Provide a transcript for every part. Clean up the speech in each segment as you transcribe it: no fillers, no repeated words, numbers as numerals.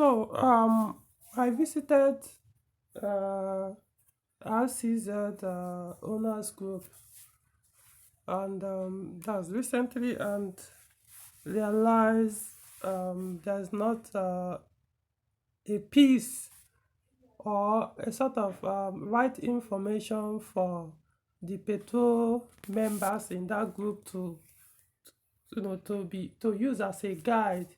So I visited RCZ owners group, and that's recently, and realized there's not a piece or a sort of right information for the Peugeot members in that group to to use as a guide,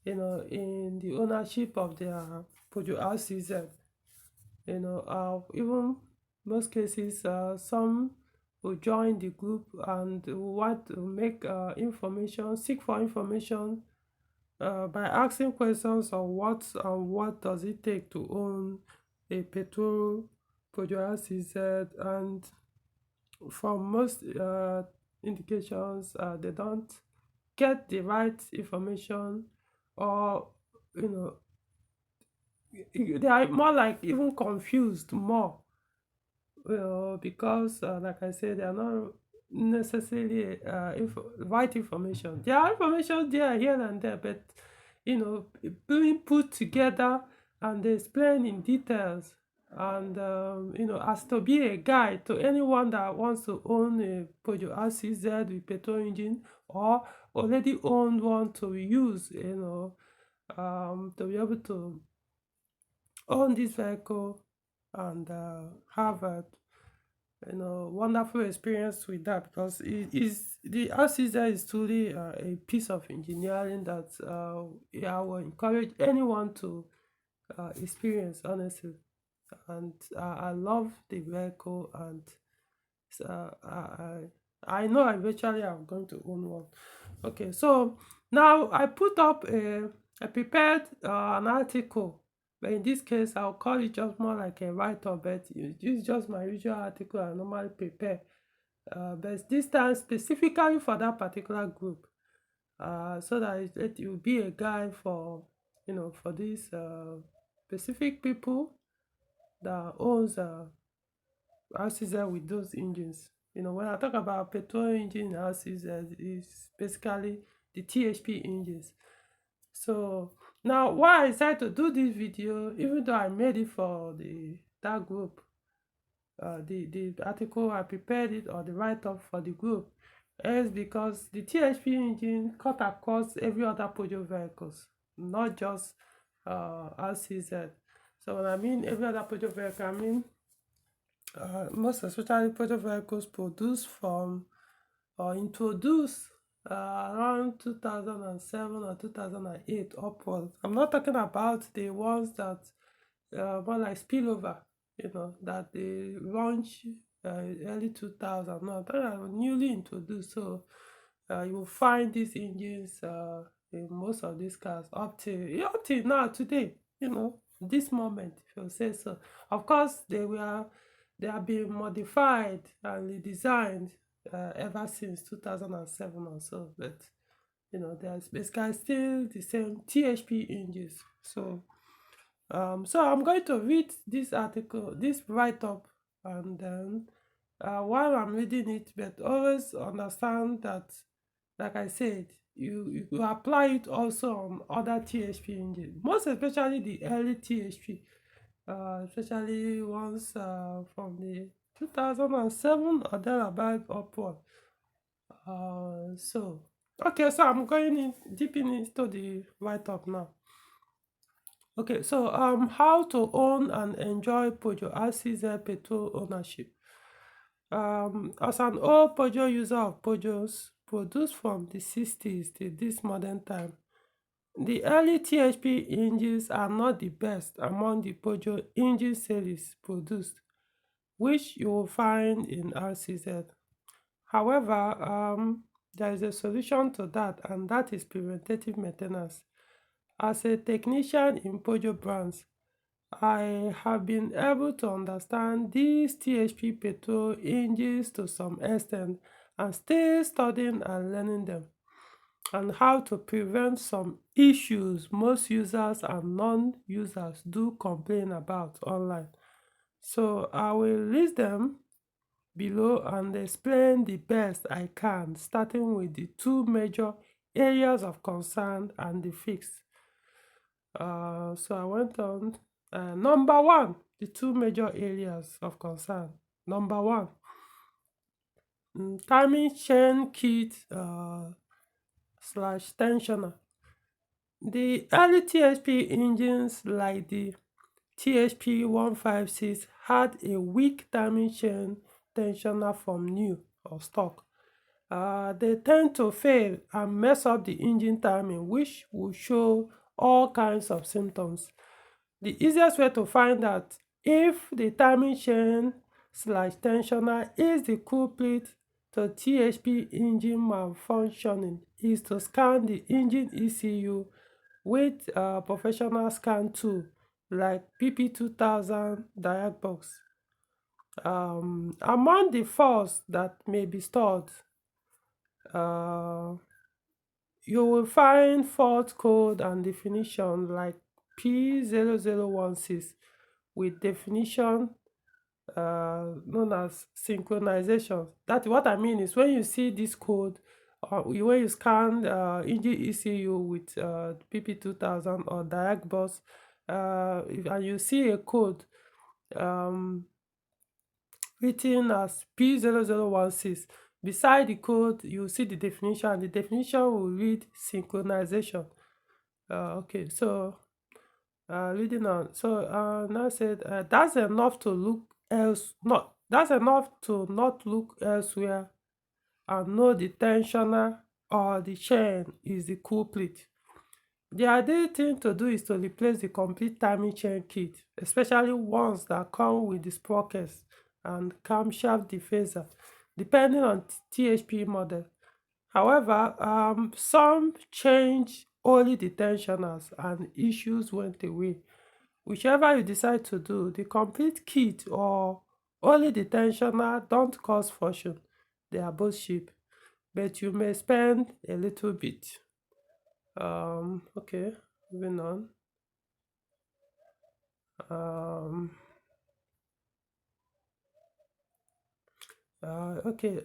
in the ownership of their Peugeot RCZ. Even most cases, some will join the group and want to make seek for information by asking questions on what does it take to own a Peugeot RCZ. And from most indications, they don't get the right information, or you know they are more like even confused more, because like I said, they are not necessarily right information. There are information there, here and there, but being put together and explained in details, and as to be a guide to anyone that wants to own a Peugeot RCZ with petrol engine, or already owned one to use, to be able to own this vehicle and have a wonderful experience with that, because the RCZ is truly a piece of engineering that I will encourage anyone to experience, honestly. And I love the vehicle, and I know eventually I'm going to own one. Okay, so now I prepared an article, but in this case I'll call it just more like a write-up, but it's just my usual article I normally prepare, but this time specifically for that particular group, so that it will be a guide for for these specific people that owns RCZ with those engines. When I talk about petrol engine RCZ, is basically the THP engines. So now, why I decided to do this video, even though I made it for that group, the article I prepared it, or the write-up for the group, is because the THP engine cut across every other Peugeot vehicles, not just RCZ. So when I mean every other Peugeot vehicle, I mean most especially Peugeot vehicles produced from or introduced around 2007 or 2008 upwards. I'm not talking about the ones that more like spillover, that they launched early 2000. No, that are newly introduced. So you will find these engines in most of these cars up till now, today, this moment, if you say so. Of course, they have been modified and redesigned ever since 2007 or so, but there's basically still the same THP engines. So I'm going to read this article, this write-up, and then while I'm reading it, but always understand that, like I said, you apply it also on other THP engines, most especially the early THP, especially ones from the 2007 or thereabout upward. So I'm going in deep into the write-up now. Okay, so how to own and enjoy Peugeot RCZ petrol ownership. As an old Peugeot user of Peugeots produced from the 60s to this modern time, the early THP engines are not the best among the Peugeot engine series produced, which you will find in RCZ. However, there is a solution to that, and that is preventative maintenance. As a technician in Peugeot brands, I have been able to understand these THP petrol engines to some extent, and still studying and learning them, and how to prevent some issues most users and non-users do complain about online. So I will list them below and explain the best I can, starting with the two major areas of concern and the fix. So I went on. Number one, the two major areas of concern. Number one, timing chain kit slash tensioner. The early THP engines like the THP 156 had a weak timing chain tensioner from new or stock. They tend to fail and mess up the engine timing, which will show all kinds of symptoms. The easiest way to find out if the timing chain slash tensioner is the culprit to THP engine malfunctioning is to scan the engine ECU with a professional scan tool like PP2000 Diagbox. Among the faults that may be stored, you will find fault code and definition like P0016 with definition known as synchronization. That's what I mean is when you see this code, when you scan engine ECU with PP2000 or Diagbox, and you see a code written as P0016, beside the code you see the definition, and the definition will read synchronization. Okay, so reading on. So now said that's enough to look else. Not that's enough to not look elsewhere and know the tensioner or the chain is the culprit. The ideal thing to do is to replace the complete timing chain kit, especially ones that come with the sprockets and camshaft defacer, depending on THP model. However, some change only the tensioners and issues went away. Whichever you decide to do, the complete kit or only the tensioner don't cost fortune. They are both cheap, but you may spend a little bit. Okay, moving on. Okay,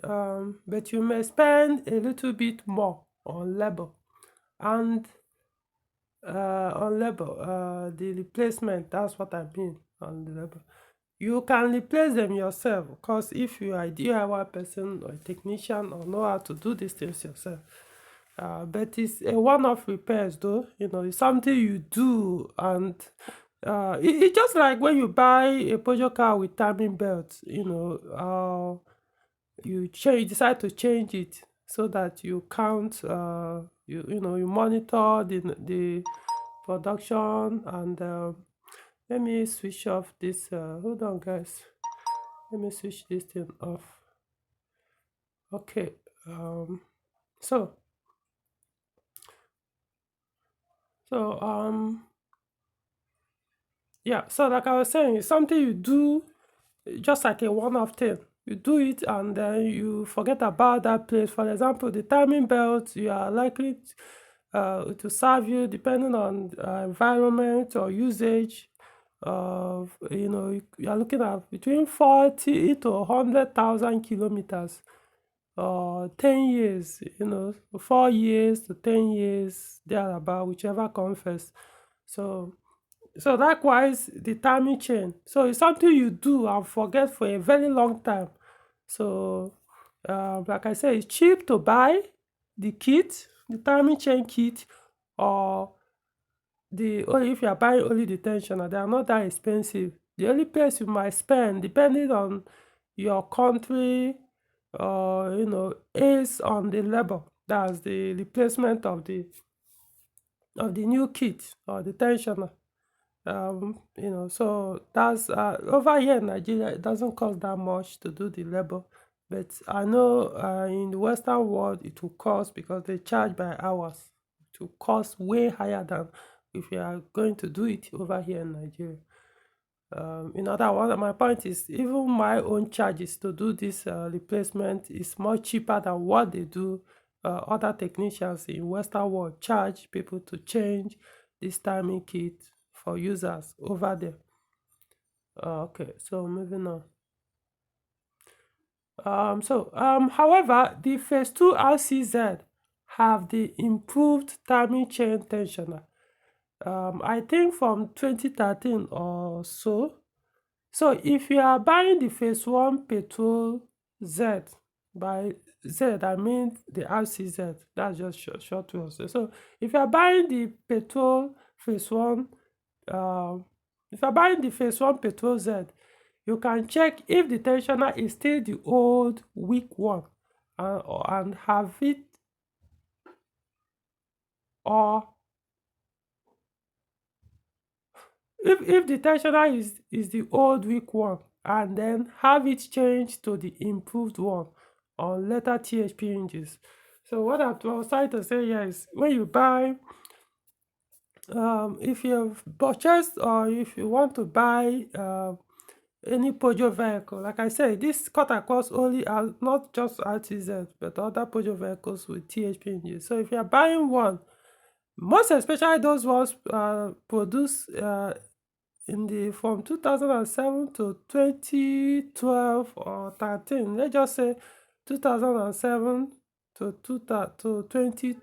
but you may spend a little bit more on labor and the replacement. That's what I mean on the labor. You can replace them yourself, because if you are a DIY person or a technician or know how to do these things yourself, but it's a one-off repairs though. It's something you do, and it's just like when you buy a Peugeot car with timing belt. You decide to change it so that you count, you monitor the production. And let me switch off this. Hold on, guys. Let me switch this thing off. Okay. So yeah, so like I was saying, it's something you do, just like a one-off thing. You do it and then you forget about that place. For example, the timing belt, you are likely to serve you depending on environment or usage. You are looking at between 40 to 100,000 kilometers or 10 years, 4 years to 10 years, thereabout, whichever comes first. So likewise, the timing chain. So it's something you do and forget for a very long time. So like I said, it's cheap to buy the kit, the timing chain kit, or only if you are buying only the tensioner. They are not that expensive. The only place you might spend, depending on your country, is on the labor. That's the replacement of the new kit or the tensioner. So that's over here in Nigeria, it doesn't cost that much to do the labor, but I know in the Western world it will cost, because they charge by hours. It will cost way higher than if you are going to do it over here in Nigeria. In other words, my point is, even my own charges to do this replacement is much cheaper than what they do. Other technicians in Western world charge people to change this timing kit for users over there. Okay, so moving on. However, the phase 2 RCZ have the improved timing chain tensioner. I think from 2013 or so. So if you are buying the phase 1 petrol Z, by Z I mean the RCZ, that's just short way of saying. So if you are buying the petrol phase 1, if you are buying the phase 1 petrol Z, you can check if the tensioner is still the old weak one, and have it, or if the tensioner is the old weak one, and then have it changed to the improved one on later THP engines. So what I was trying to say here is, when you buy, if you've purchased, or if you want to buy any Peugeot vehicle, like I said, this cut across only not just RTZ but other Peugeot vehicles with THP engines. So if you're buying one, most especially those ones produced in the from 2007 to 2012 or 13, let's just say 2007 to 2013,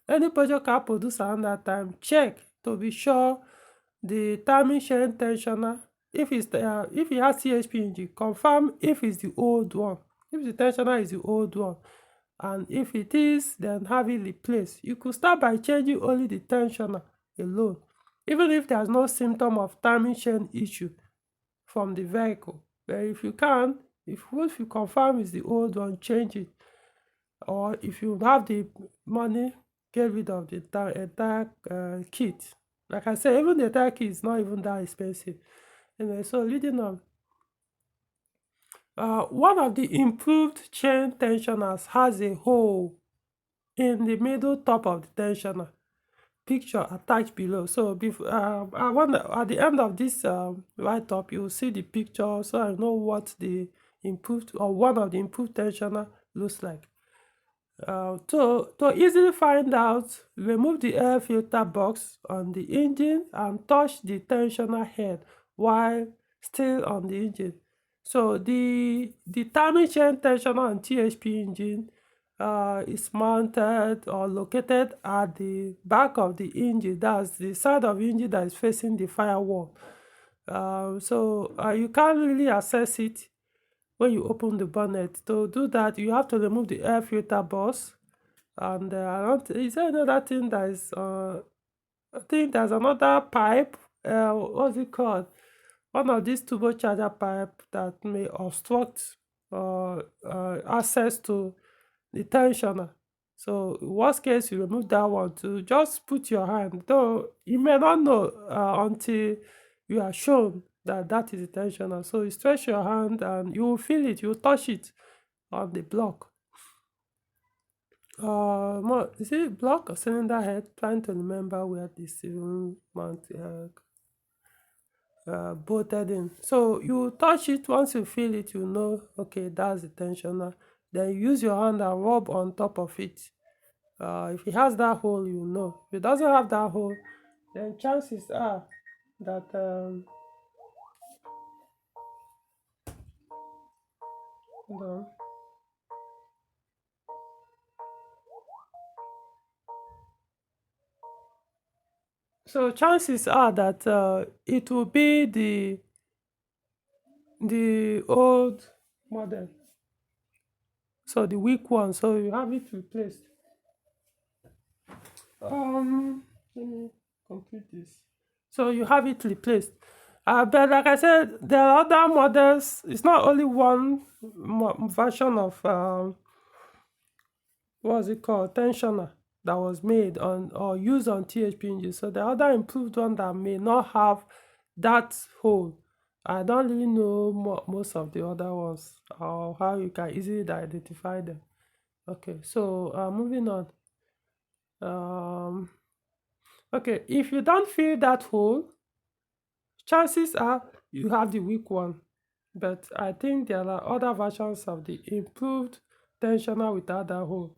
any Peugeot car produced around that time, check to be sure the timing chain tensioner, if it has THP engine, confirm if it's the old one, if the tensioner is the old one, and if it is, then have it replaced. You could start by changing only the tensioner alone, even if there's no symptom of timing chain issue from the vehicle. But if you can, if you confirm it's the old one, change it. Or if you have the money, get rid of the entire kit. Like I said, even the entire kit is not even that expensive. Anyway, so leading on, one of the improved chain tensioners has a hole in the middle top of the tensioner. Picture attached below. So before I want at the end of this write-up, you will see the picture, so I know what the improved, or one of the improved tensioner looks like. To easily find out, remove the air filter box on the engine and touch the tensioner head while still on the engine. So the timing chain tensioner on THP engine is mounted or located at the back of the engine. That's the side of the engine that is facing the firewall. So you can't really access it when you open the bonnet. To do that, you have to remove the air filter box. And is there another thing that is I think there's another pipe, what's it called, one of these turbocharger pipe that may obstruct access to the tensioner. So worst case, you remove that one too. Just put your hand, though you may not know until you are shown that that is the tensioner. So you stretch your hand and you will feel it, you will touch it on the block. Is it block or cylinder head? Trying to remember where this mount bolted in. So you touch it, once you feel it, you know, okay, that's the tensioner. Then you use your hand and rub on top of it. If it has that hole, you know. If it doesn't have that hole, then chances are that hold on. So chances are that it will be the old model, so the weak one. So you have it replaced. Let me complete this. So you have it replaced. But like I said, there are other models. It's not only one version of what's it called, tensioner that was made on or used on THP engines. So the other improved one that may not have that hole. I don't really know most of the other ones, or how you can easily identify them. Okay, so moving on. Okay, if you don't feel that hole, chances are you have the weak one. But I think there are other versions of the improved tensioner without that hole.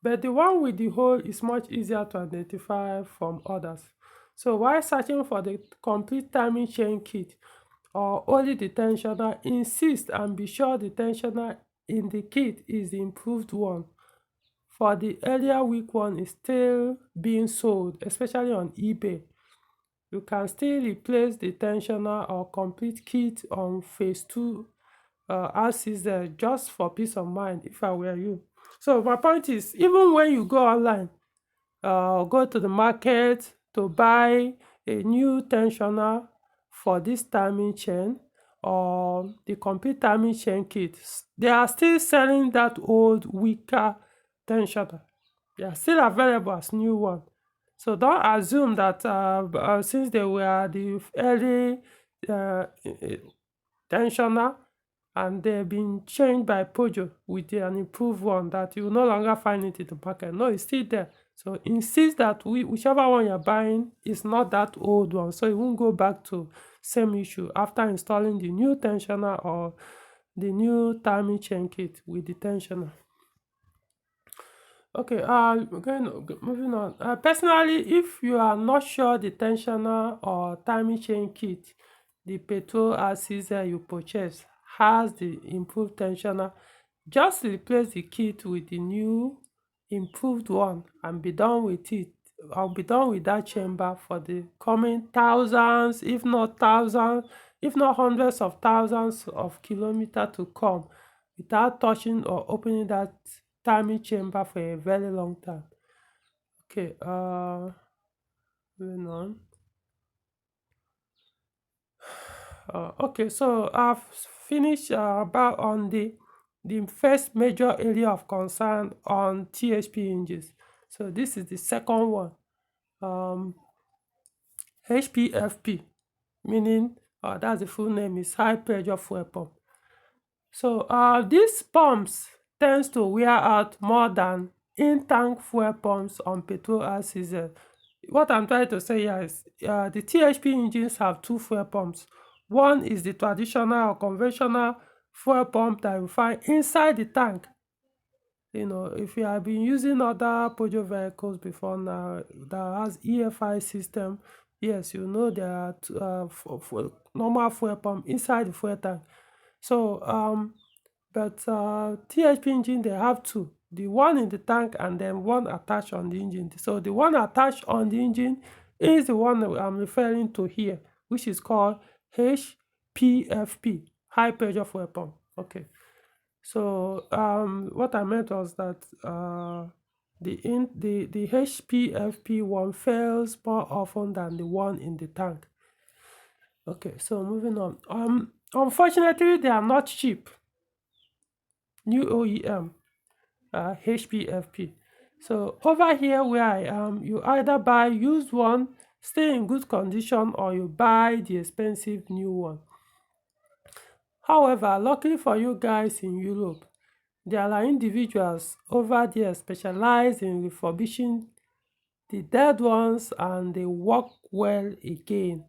But the one with the hole is much easier to identify from others. So while searching for the complete timing chain kit or only the tensioner, insist and be sure the tensioner in the kit is the improved one for the earlier week one is still being sold, especially on eBay. You can still replace the tensioner or complete kit on phase 2 RCZ just for peace of mind if I were you. So my point is, even when you go online, go to the market to buy a new tensioner for this timing chain or the complete timing chain kit, they are still selling that old weaker tensioner. They are still available as new one. So don't assume that since they were the early tensioner and they've been changed by Peugeot with an improved one, that you will no longer find it in the market. No, it's still there. So insist that whichever one you're buying is not that old one, so you won't go back to same issue after installing the new tensioner or the new timing chain kit with the tensioner. Okay, moving on. Personally, if you are not sure the tensioner or timing chain kit the petrol RCZ you purchase has the improved tensioner, just replace the kit with the new improved one and be done with it. I'll be done with that chamber for the coming thousands, if not hundreds of thousands of kilometers to come, without touching or opening that timing chamber for a very long time. Okay, moving on. Okay, so I've finished about on the first major area of concern on THP engines. So this is the second one, HPFP, meaning that's the full name, is high pressure fuel pump. So these pumps tends to wear out more than in-tank fuel pumps on petrol RCZ. What I'm trying to say here is the THP engines have two fuel pumps. One is the traditional or conventional fuel pump that you find inside the tank. You know, if you have been using other Peugeot vehicles before now that has EFI system, yes, you know there are normal fuel pump inside the fuel tank. So but THP engine, they have two, the one in the tank and then one attached on the engine. So the one attached on the engine is the one that I'm referring to here, which is called HPFP, high pressure fuel pump. Okay, so what I meant was that the HPFP one fails more often than the one in the tank. Okay, so moving on. Unfortunately, they are not cheap. New OEM, HPFP. So over here where I am, you either buy used one, stay in good condition, or you buy the expensive new one. However, luckily for you guys in Europe, there are individuals over there specialized in refurbishing the dead ones and they work well again,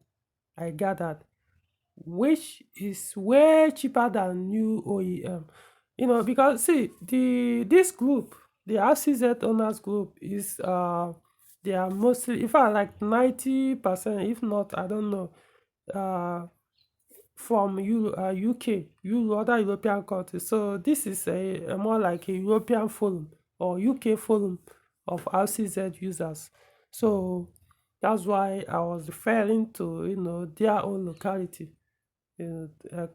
I gathered, which is way cheaper than new OEM. You know, because see, this group, the RCZ owners group, is they are mostly, in fact, like 90%, if not, I don't know, from UK, other European countries. So this is a more like a European forum or UK forum of RCZ users. So that's why I was referring to, you know, their own locality,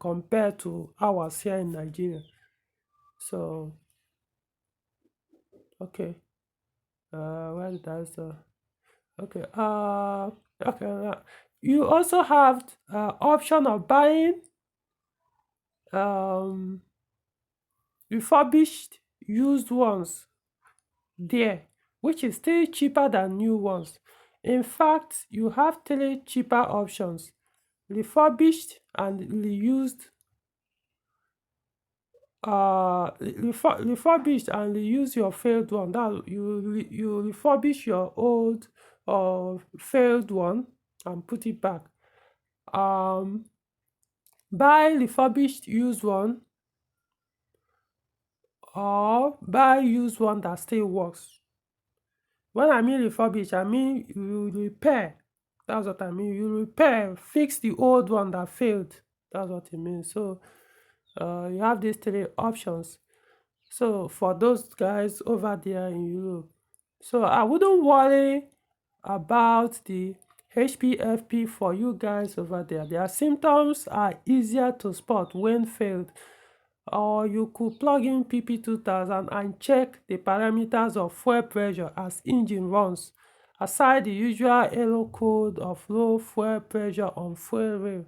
compared to ours here in Nigeria. So okay, where did I start? Okay, you also have option of buying refurbished used ones there, which is still cheaper than new ones. In fact, you have three cheaper options: refurbished and reused, refurbished and reuse your failed one. That you refurbish your old or failed one and put it back. Buy refurbished used one, or buy used one that still works. When I mean refurbish, I mean you repair. That's what I mean. You repair, fix the old one that failed. That's what it means. So you have these three options. So for those guys over there in Europe, so I wouldn't worry about the HPFP for you guys over there. Their symptoms are easier to spot when failed, or you could plug in PP2000 and check the parameters of fuel pressure as engine runs, aside the usual error code of low fuel pressure on fuel rail.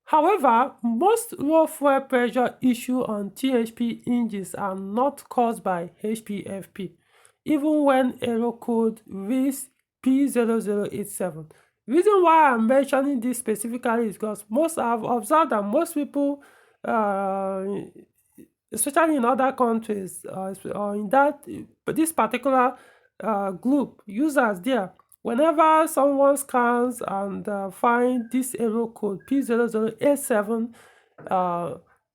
However, most low fuel pressure issues on THP engines are not caused by HPFP, even when error code reads P0087. Reason why I'm mentioning this specifically is because I've observed that most people, especially in other countries, or in this particular group, users there, whenever someone scans and find this error code P0087,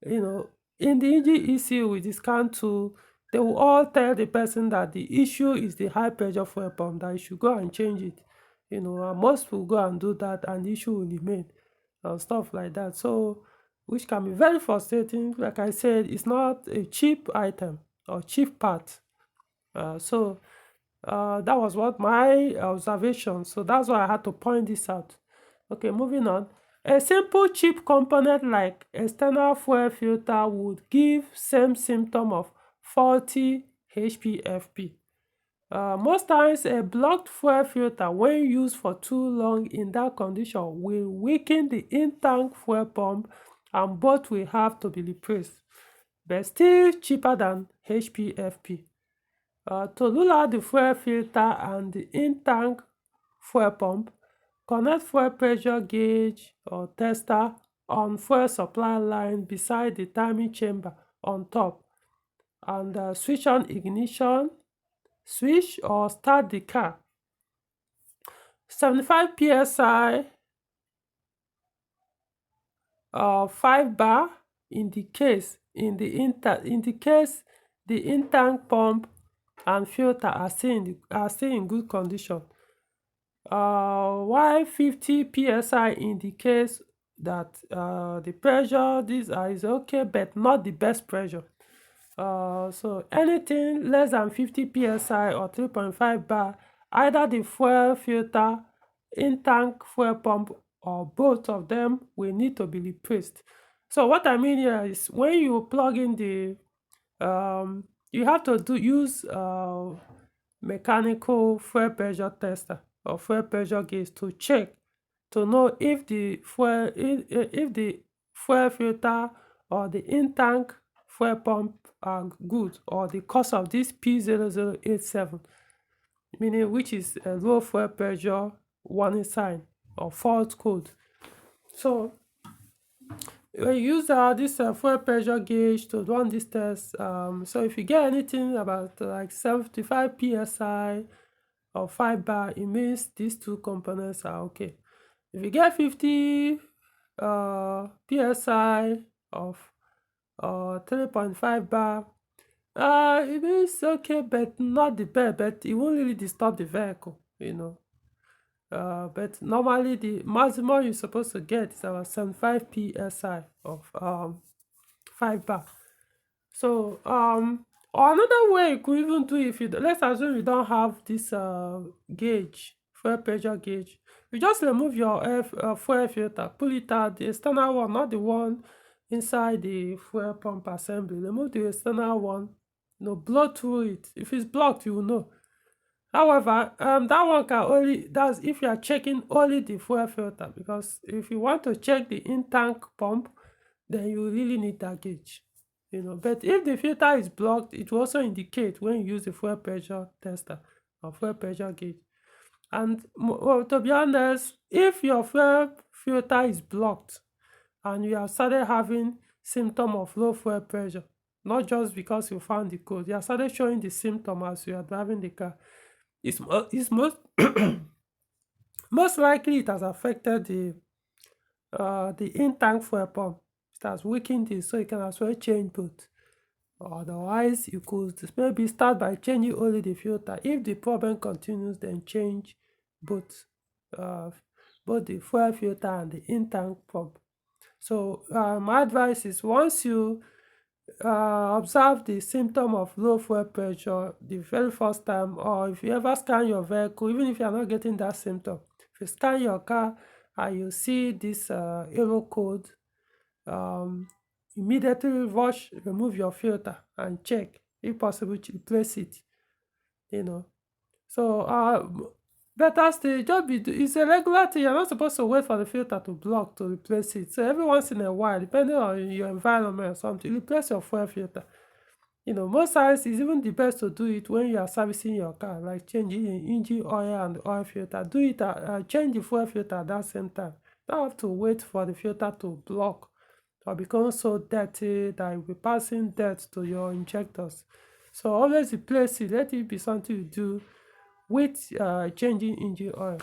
you know, in the Engine ECU with the scan tool, they will all tell the person that the issue is the high pressure fuel pump, that you should go and change it. And most will go and do that, and the issue will remain and stuff like that. So, which can be very frustrating. Like I said, it's not a cheap item or cheap part. That was what my observation. So that's why I had to point this out. Okay, moving on. A simple cheap component like external fuel filter would give same symptom of faulty HPFP. Most times, a blocked fuel filter, when used for too long in that condition, will weaken the in-tank fuel pump, and both will have to be replaced, but still cheaper than HPFP. To rule out the fuel filter and the in-tank fuel pump, connect fuel pressure gauge or tester on fuel supply line beside the timing chamber on top, and switch on ignition switch or start the car. 75 psi or 5 bar indicates the in-tank pump and filter are still in good condition, while 50 psi indicates that the pressure is okay, but not the best pressure. So anything less than 50 psi or 3.5 bar, either the fuel filter, in-tank fuel pump, or both of them will need to be replaced. So what I mean here is, when you plug in the you have to use mechanical fuel pressure tester or fuel pressure gauge to check, to know if the fuel filter or the in-tank fuel pump are good, or the cause of this P0087, meaning which is a low fuel pressure warning sign or fault code. So when you use this fuel pressure gauge to run this test, so if you get anything about like 75 psi or 5 bar, it means these two components are okay. If you get 50 psi of 3.5 bar, it means okay, but not the best, but it won't really disturb the vehicle, but normally the maximum you're supposed to get is about 75 psi of 5 bar. So or another way you could even do, if you let's assume you don't have this gauge, fuel pressure gauge, you just remove your fuel filter, pull it out, the external one, not the one inside the fuel pump assembly. Remove the external one, blow through it. If it's blocked, you will know. However, that one can only, that's if you are checking only the fuel filter, because if you want to check the in-tank pump, then you really need that gauge. But if the filter is blocked, it will also indicate when you use the fuel pressure tester or fuel pressure gauge. And to be honest, if your fuel filter is blocked and you have started having symptom of low fuel pressure, not just because you found the code, you have started showing the symptom as you are driving the car, it's most most likely it has affected the in-tank fuel pump. It has weakened it, so you can as well change both. Otherwise, you could maybe start by changing only the filter. If the problem continues, then change both the fuel filter and the in-tank pump. So my advice is, once you observe the symptom of low fuel pressure the very first time, or if you ever scan your vehicle, even if you are not getting that symptom, if you scan your car and you see this error code, immediately remove your filter and check, if possible, to replace it. So better still, just it's a regular thing. You're not supposed to wait for the filter to block to replace it. So every once in a while, depending on your environment or something, replace your fuel filter. Most times it's even the best to do it when you are servicing your car, like changing engine oil and oil filter. Do it, change the fuel filter at that same time. Don't have to wait for the filter to block or become so dirty that you'll be passing dirt to your injectors. So always replace it. Let it be something you do with changing engine oil.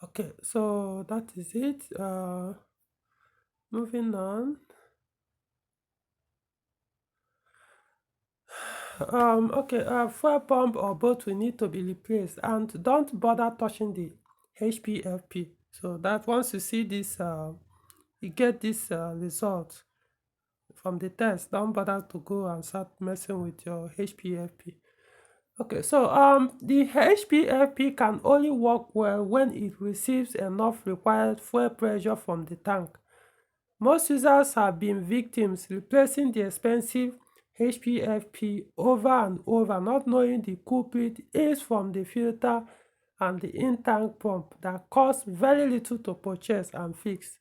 Okay, so that is it. Moving on. Okay, fuel pump or both will need to be replaced, and don't bother touching the HPFP. So that once you see this, you get this result from the test, don't bother to go and start messing with your HPFP. Okay, so the HPFP can only work well when it receives enough required fuel pressure from the tank. Most users have been victims replacing the expensive HPFP over and over, not knowing the culprit is from the filter and the in-tank pump that cost very little to purchase and fix.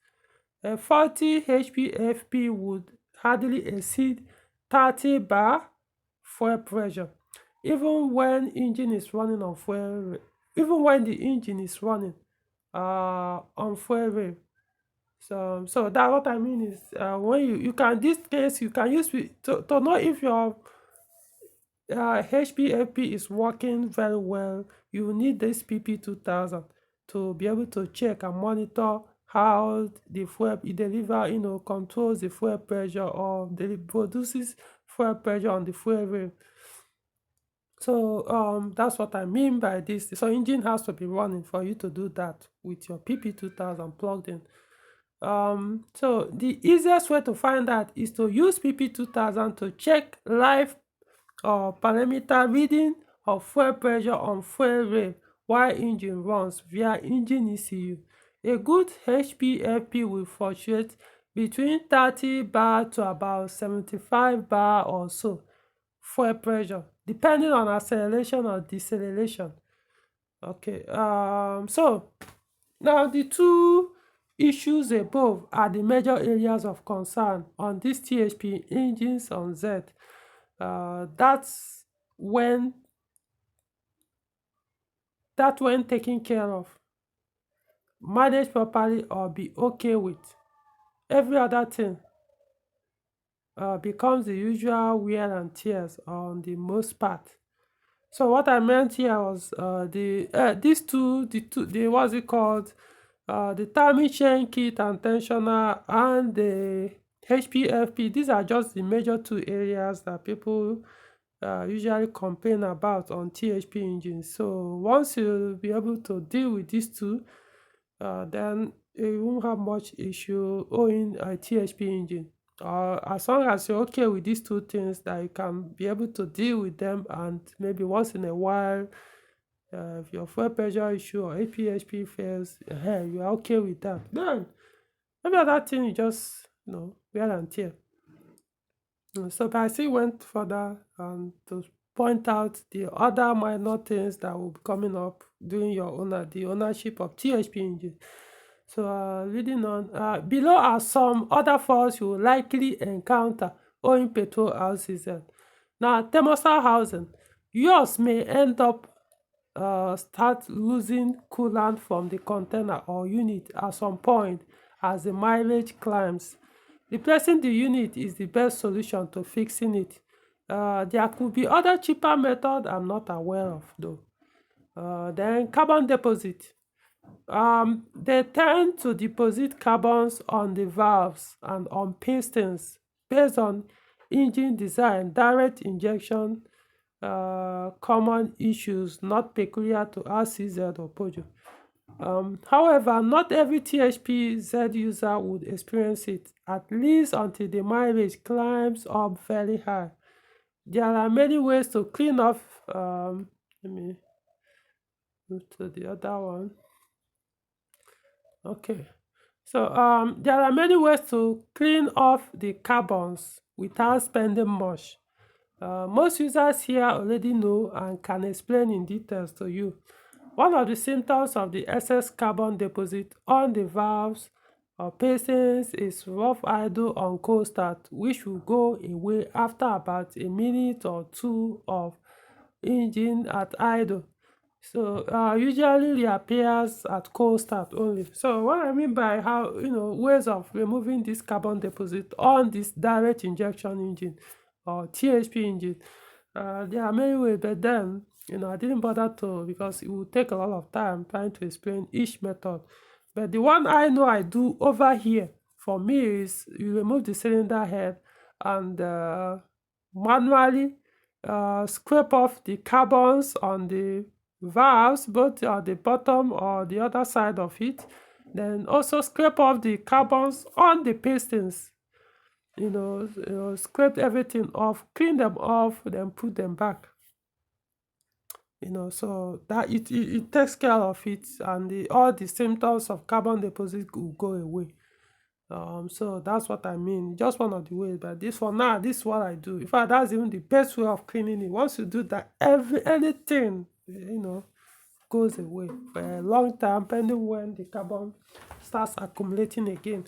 A faulty HPFP would hardly exceed 30 bar fuel pressure, even when engine is running on fuel, even when the engine is running on fuel rate. So that what I mean is, when you can, this case you can use to know if your HPFP is working very well. You need this PP2000 to be able to check and monitor how the fuel it deliver, controls the fuel pressure or produces fuel pressure on the fuel rail. So that's what I mean by this. So engine has to be running for you to do that with your PP2000 plugged in. So the easiest way to find that is to use PP2000 to check live or parameter reading of fuel pressure on fuel rail while engine runs via engine ECU. A good HPFP will fluctuate between 30 bar to about 75 bar or so fuel pressure, depending on acceleration or deceleration. Okay, so now the two issues above are the major areas of concern on these THP engines on Z. That's when taken care of, managed properly, or be okay with, every other thing becomes the usual wear and tears on the most part. So what I meant here was these two, the what's it called, the Tami chain kit and tensioner and the HPFP. These are just the major two areas that people usually complain about on THP engines. So once you'll be able to deal with these two, then you won't have much issue owning a THP engine. As long as you're okay with these two things, that you can be able to deal with them, and maybe once in a while, if your fuel pressure issue or APHP fails, you are okay with that, then maybe other thing you just wear and tear. So but I still went further to point out the other minor things that will be coming up during the ownership of THP engine. So reading on, below are some other faults you will likely encounter owing petrol RCZ. Now, thermostat housing, yours may end up start losing coolant from the container or unit at some point as the mileage climbs. Replacing the unit is the best solution to fixing it. There could be other cheaper methods I'm not aware of though. Then carbon deposit. They tend to deposit carbons on the valves and on pistons based on engine design, direct injection, common issues not peculiar to RCZ or Peugeot. However, not every THP Z user would experience it, at least until the mileage climbs up very high. There are many ways to clean off. Let me move to the other one. Okay. So there are many ways to clean off the carbons without spending much. Most users here already know and can explain in details to you. One of the symptoms of the excess carbon deposit on the valves or pistons is rough idle on cold start, which will go away after about a minute or two of engine at idle. So usually reappears at cold start only. So what I mean by how, ways of removing this carbon deposit on this direct injection engine or THP engine, there are many ways, but then I didn't bother to, because it would take a lot of time trying to explain each method. But the one I know I do over here for me is you remove the cylinder head and manually scrape off the carbons on the valves, both at the bottom or the other side of it. Then also scrape off the carbons on the pistons. Scrape everything off, clean them off, then put them back. So that it takes care of it, and all the symptoms of carbon deposit will go away. So that's what I mean. Just one of the ways, but this one now, this is what I do. In fact, that's even the best way of cleaning it. Once you do that, anything goes away for a long time, pending when the carbon starts accumulating again.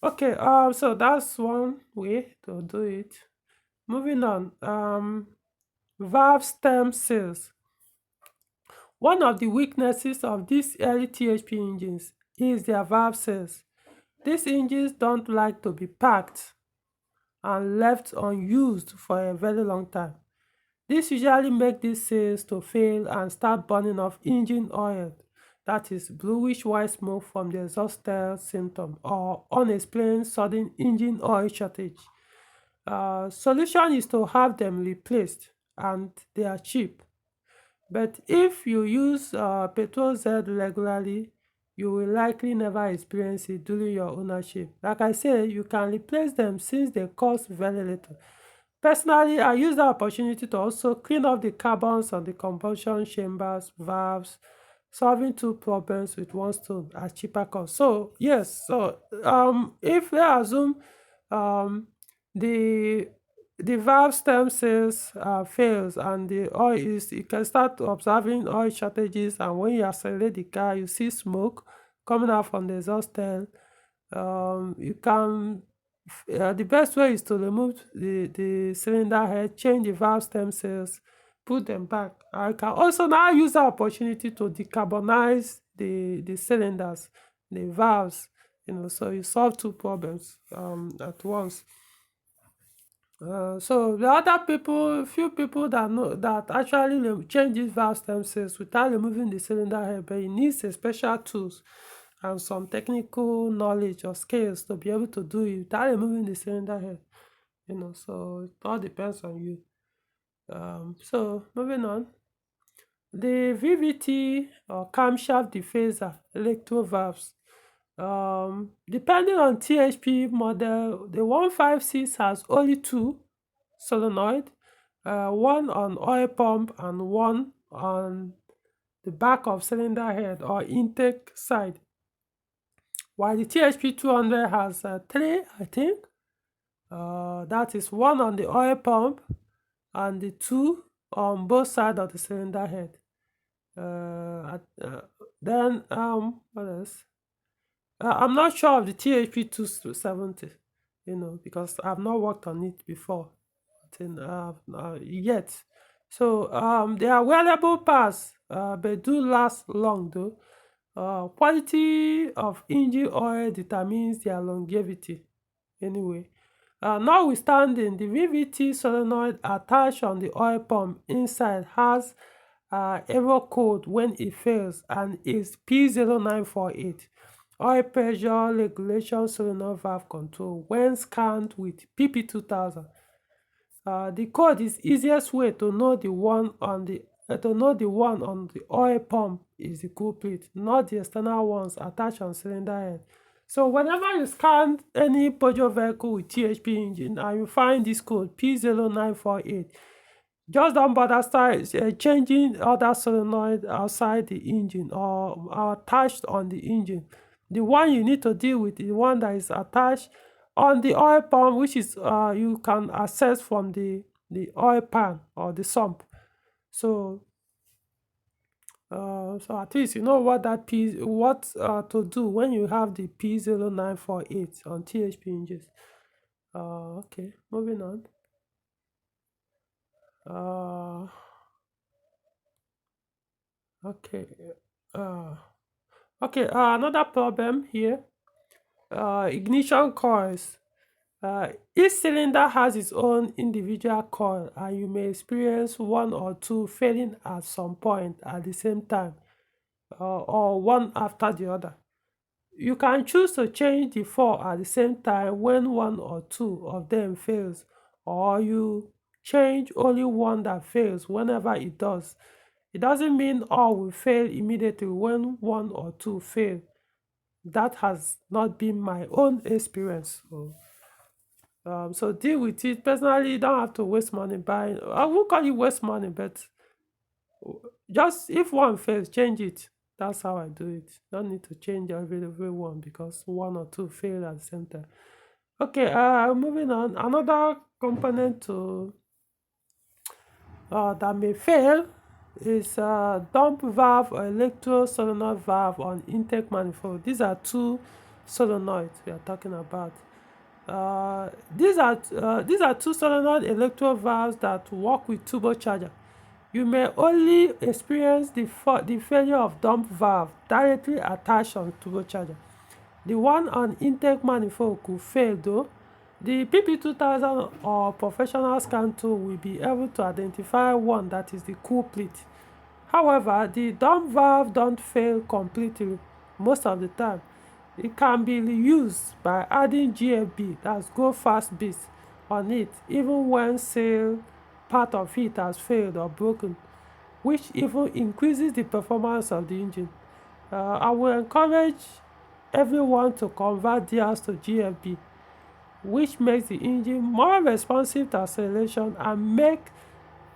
Okay, so that's one way to do it. Moving on, valve stem seals. One of the weaknesses of these early THP engines is their valve seals. These engines don't like to be packed and left unused for a very long time. This usually makes these seals to fail and start burning off engine oil, that is bluish white smoke from the exhaust tail symptom, or unexplained sudden engine oil shortage. Solution is to have them replaced, and they are cheap. But if you use Petrol Z regularly, you will likely never experience it during your ownership. Like I said, you can replace them since they cost very little. Personally, I use the opportunity to also clean up the carbons on the combustion chambers, valves, solving two problems with one stone at cheaper cost. So yes, if we assume the valve stem cells fails and the oil is, you can start observing oil shortages, and when you accelerate the car, you see smoke coming out from the exhaust tail. You can the best way is to remove the cylinder head, change the valve stem cells, put them back. I can also now use the opportunity to decarbonize the cylinders, the valves, so you solve two problems at once. So the other people, few people that know that actually change these valve stem cells without removing the cylinder head, but it needs a special tools and some technical knowledge or skills to be able to do it without removing the cylinder head. So it all depends on you. So moving on, the VVT or camshaft diffuser electro valves. Depending on THP model, the 156 has only two solenoid, one on oil pump and one on the back of cylinder head or intake side, while the THP 200 has three, I think. That is one on the oil pump and the two on both sides of the cylinder head. Then what else? I'm not sure of the THP 270, because I've not worked on it before yet. So they are wearable parts, but do last long though. Quality of engine oil determines their longevity anyway. Notwithstanding, the VVT solenoid attached on the oil pump inside has error code when it fails, and is P0948. Oil pressure regulation solenoid valve control when scanned with PP2000. The code is easiest way to know the one on the to know the one on the oil pump is the culprit, not the external ones attached on cylinder head. So whenever you scan any Peugeot vehicle with THP engine and you find this code P0948, just don't bother start changing other solenoid outside the engine or attached on the engine. The one you need to deal with is the one that is attached on the oil pump, which is you can access from the oil pan or the sump. So so at least you know what to do when you have the P0948 on THP engines. Okay, moving on. Okay. Another problem here. Ignition coils. Each cylinder has its own individual coil, and you may experience one or two failing at some point at the same time, or one after the other. You can choose to change the four at the same time when one or two of them fails, or you change only one that fails whenever it does. It doesn't mean all will fail immediately when one or two fail. That has not been my own experience. So deal with it. Personally, you don't have to waste money buying. I won't call it waste money, but just if one fails, change it. That's how I do it. Don't need to change every one because one or two fail at the same time. Okay, moving on. Another component to that may fail is dump valve or electro solenoid valve on intake manifold. These are two solenoids we are talking about. These are two solenoid electro valves that work with turbocharger. You may only experience the failure of dump valve directly attached on turbocharger. The one on intake manifold could fail though. The PP2000 or professional scan tool will be able to identify one that is the culprit. However, the dump valve don't fail completely most of the time. It can be reused by adding GFB, that's go fast bits, on it even when part of it has failed or broken, which even increases the performance of the engine. I will encourage everyone to convert theirs to GFB, which makes the engine more responsive to acceleration and make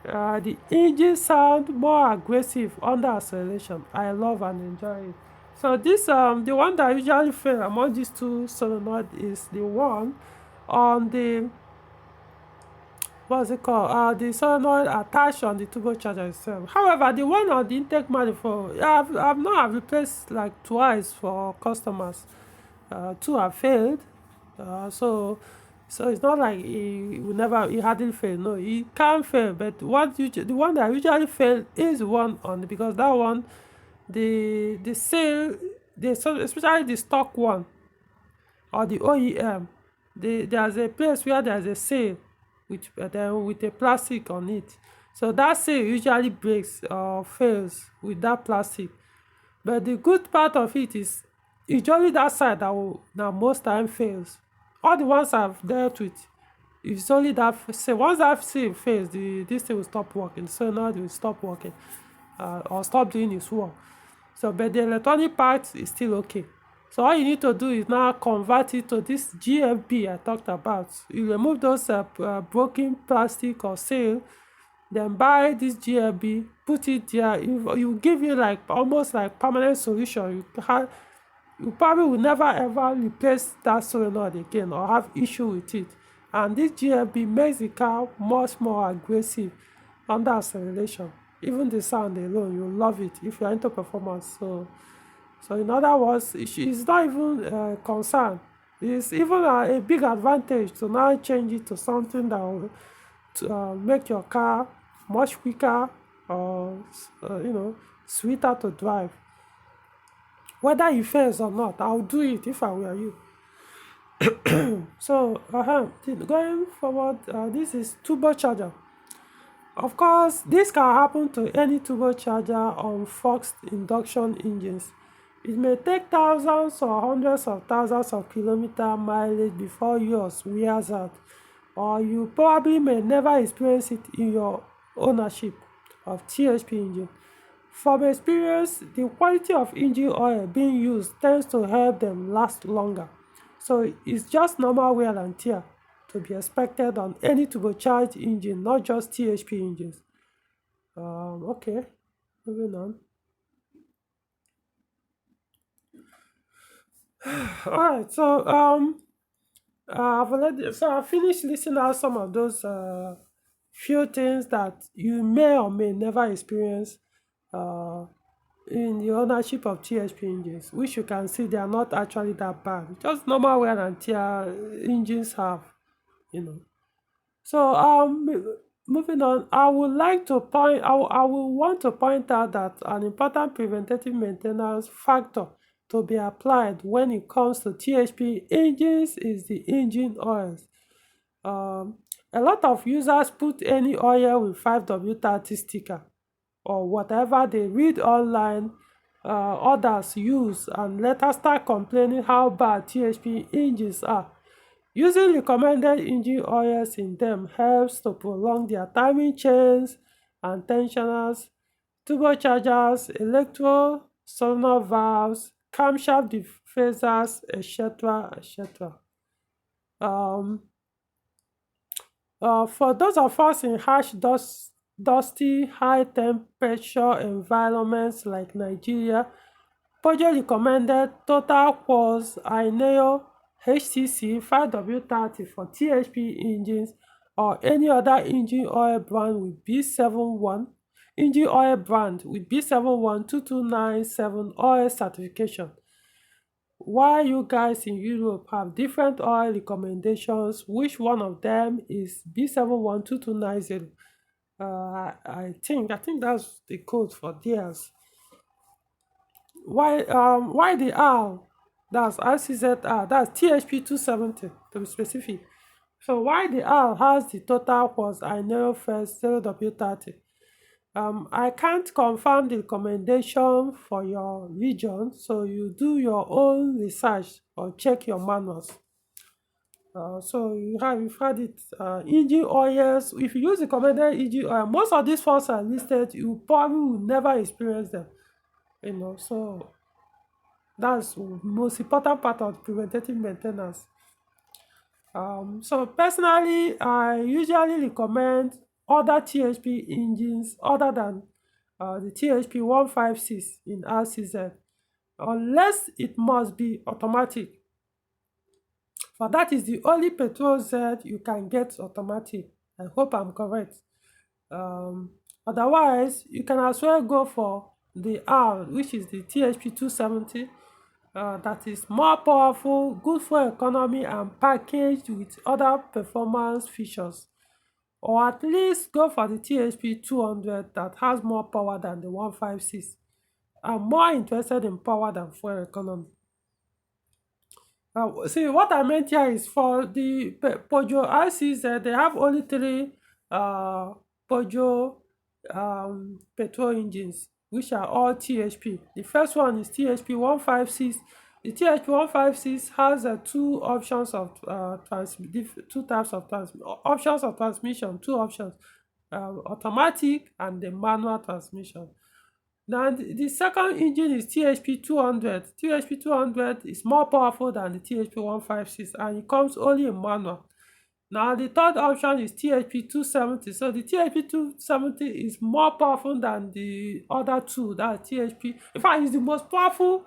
the engine sound more aggressive under acceleration. I love and enjoy it. So this the one that usually fail among these two solenoid is the one on the the solenoid attached on the turbocharger itself. However, the one on the intake manifold, I've replaced like twice for customers. Two have failed. So it's not like it hardly fail. No, it can fail, but the one that usually fail is the one on because that one, the sale, especially the stock one or the OEM, there's a place where there's a sale with a plastic on it. So that sale usually breaks or fails with that plastic. But the good part of it is it's only that side that most time fails. All the ones I've dealt with, it's only that once that seal fails, this thing will stop working. So now it will stop working or stop doing its work. So, but the electronic part is still okay. So all you need to do is now convert it to this GFB I talked about. You remove those broken plastic or seal, then buy this GFB, put it there. You give you like almost like permanent solution. You probably will never ever replace that solenoid again or have issue with it. And this GFB makes the car much more aggressive under acceleration. Even the sound alone, you love it if you're into performance. So in other words, it's not even concerned. It's even a big advantage to now change it to something that will make your car much quicker or sweeter to drive. Whether it fails or not, I'll do it if I were you. So going forward, this is turbocharger. Of course, this can happen to any turbocharger on forced induction engines. It may take thousands or hundreds of thousands of kilometer mileage before yours wears out, or you probably may never experience it in your ownership. of THP engine. From experience, the quality of engine oil being used tends to help them last longer. So it's just normal wear and tear to be expected on any turbocharged engine, not just THP engines. Okay, moving on. All right, so I finished listing out some of those few things that you may or may never experience uh, in the ownership of THP engines, which you can see they are not actually that bad. Just normal wear and tear engines have, you know. So moving on, I would like to point. I will want to point out that an important preventative maintenance factor to be applied when it comes to THP engines is the engine oils. Um, a lot of users put any oil with 5W30 sticker or whatever they read online, others use, and later start complaining how bad THP engines are. Using recommended engine oils in them helps to prolong their timing chains and tensioners, turbochargers, electro solenoid valves, camshaft dephasers, etc. etc. Um, for those of us in harsh, dusty, high temperature environments like Nigeria, Peugeot recommended Total Quartz INEO HTC 5W30 for THP engines or any other engine oil brand with B712297 oil certification. While you guys in Europe have different oil recommendations, which one of them is B712290? I think that's the code for theirs. Why the R? That's RCZR, that's THP 270 to be specific. So why the R has the total was I know first 0W30. I can't confirm the recommendation for your region, so you do your own research or check your manuals. So you've had it. Engine oils, if you use the recommended engine oil, most of these faults are listed, you probably will never experience them. So that's the most important part of preventative maintenance. So personally, I usually recommend other THP engines other than the THP 156 in RCZ, unless it must be automatic. For that is the only petrol Z you can get automatic. I hope I'm correct. Otherwise, you can as well go for the R, which is the THP 270. That is more powerful, good for economy, and packaged with other performance features. Or at least go for the THP 200 that has more power than the 156. I'm more interested in power than fuel economy. See, what I meant here is for the Peugeot ICZ, they have only three Peugeot petrol engines, which are all THP. The first one is THP 156. The THP 156 has two options of options of transmission, two options, automatic and the manual transmission. Now, the second engine is THP 200. THP 200 is more powerful than the THP 156 and it comes only in manual. Now, the third option is THP 270. So, the THP 270 is more powerful than the other two, that's THP. In fact, it's the most powerful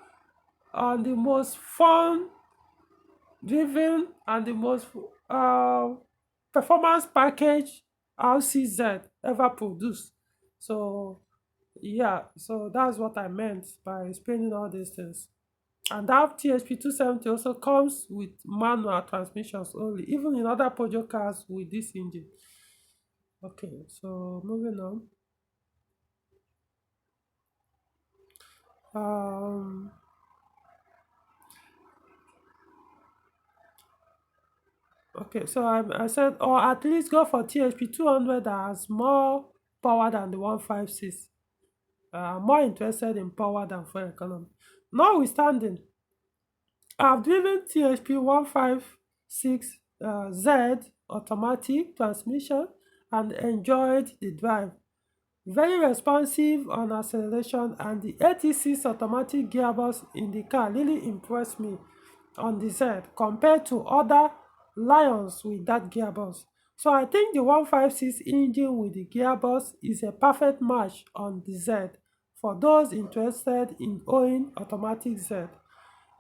and the most fun driven and the most performance package RCZ ever produced. So, yeah, so that's what I meant by explaining all these things. And that THP 270 also comes with manual transmissions only, even in other Peugeot cars with this engine. Okay, so moving on. Okay, so I said, or at least go for THP 200 that has more power than the 156. I'm more interested in power than fuel economy. Notwithstanding, I've driven THP 156 Z automatic transmission and enjoyed the drive. very responsive on acceleration, and the 86 automatic gearbox in the car really impressed me on the Z compared to other Lions with that gearbox. So I think the 156 engine with the gearbox is a perfect match on the Z for those interested in owning automatic Z.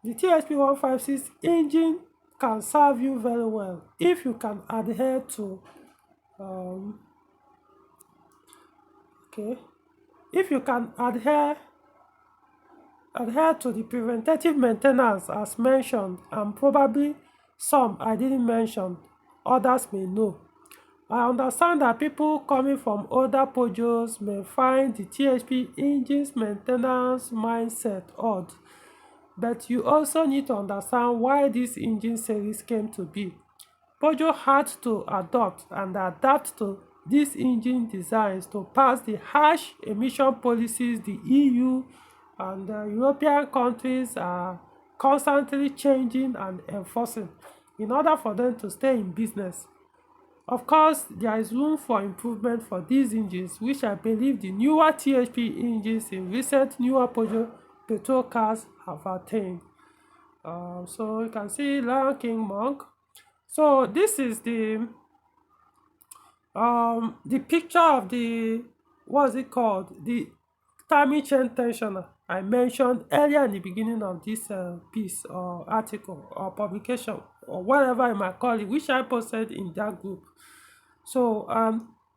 The THP 156 engine can serve you very well if you can adhere to um, okay, if you can adhere to the preventative maintenance as mentioned, and probably some I didn't mention, others may know. I understand that people coming from older Peugeots may find the THP engine's maintenance mindset odd, but you also need to understand why this engine series came to be. Peugeot had to adopt and adapt to these engine designs to pass the harsh emission policies the EU and European countries are constantly changing and enforcing in order for them to stay in business. Of course, there is room for improvement for these engines, which I believe the newer THP engines in recent newer Peugeot petrol cars have attained. So you can see Lion King Monk. So this is the picture of the, what's it called, the timing chain tensioner I mentioned earlier in the beginning of this piece or article or publication or whatever I might call it, which I posted in that group. So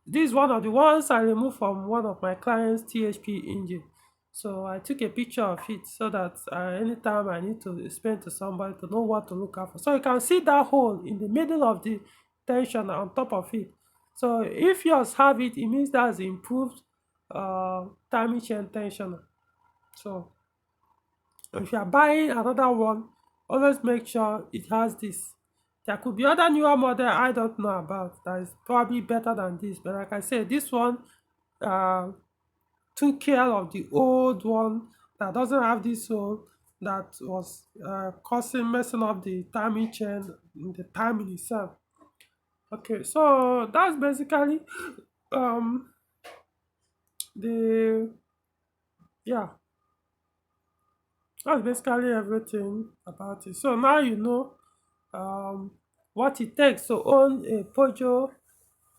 this is one of the ones I removed from one of my clients' THP engine. So I took a picture of it so that anytime I need to explain to somebody to know what to look out for. So you can see that hole in the middle of the tensioner on top of it. So if yours have it, it means that's improved timing chain tensioner. So if you are buying another one, always make sure it has this. There could be other newer model I don't know about that is probably better than this, but like I said, this one took care of the old one that doesn't have this hole that was causing messing up the timing chain in the timing itself. Okay, so that's basically um the yeah, that's basically everything about it. So now you know um what it takes to own a Peugeot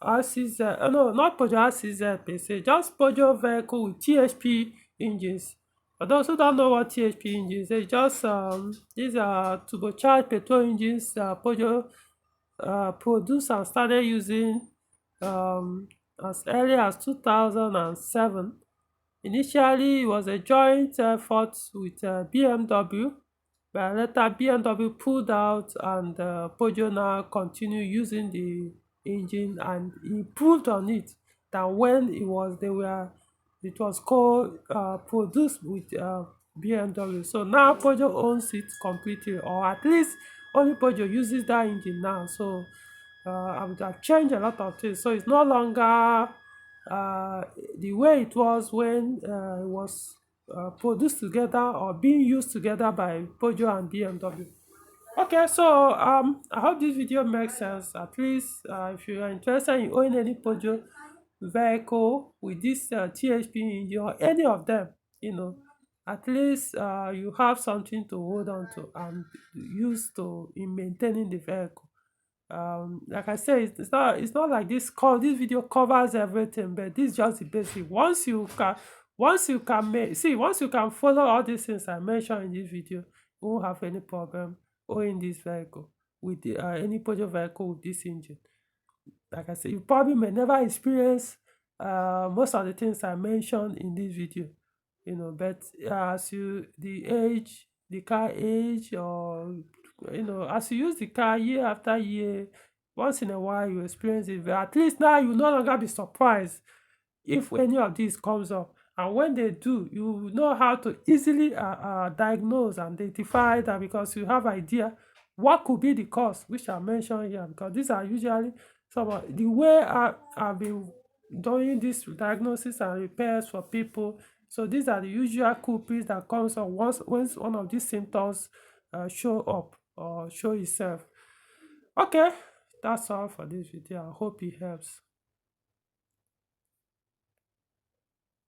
RCZ, no, not Peugeot RCZ per se, just Peugeot vehicle with THP engines. For those who don't know what THP engines, they just these are turbocharged petrol engines Peugeot produced and started using um, as early as 2007. Initially, it was a joint effort with BMW, but later BMW pulled out and Peugeot now continued using the engine and improved on it than when it was co-produced with BMW. So now Peugeot owns it completely, or at least only Peugeot uses that engine now. So I've changed a lot of things. So it's no longer the way it was when it was produced together or being used together by Peugeot and BMW. Okay, so I hope this video makes sense. At least if you are interested in owning any Peugeot vehicle with this THP engine or any of them, at least you have something to hold on to and use to in maintaining the vehicle. Like I said, it's not like this video covers everything, but this is just the basic. Once you can follow all these things I mentioned in this video, you won't have any problem owning this vehicle with any Peugeot vehicle with this engine. Like I said, you probably may never experience most of the things I mentioned in this video, but the car age, or as you use the car year after year, once in a while you experience it, but at least now you no longer be surprised if any of these comes up. And when they do, you know how to easily diagnose and identify that, because you have idea what could be the cause, which I mentioned here, because these are usually some of the way I've been doing this diagnosis and repairs for people. So these are the usual culprits that comes up once one of these symptoms show up or show itself. Okay, that's all for this video. I hope it helps.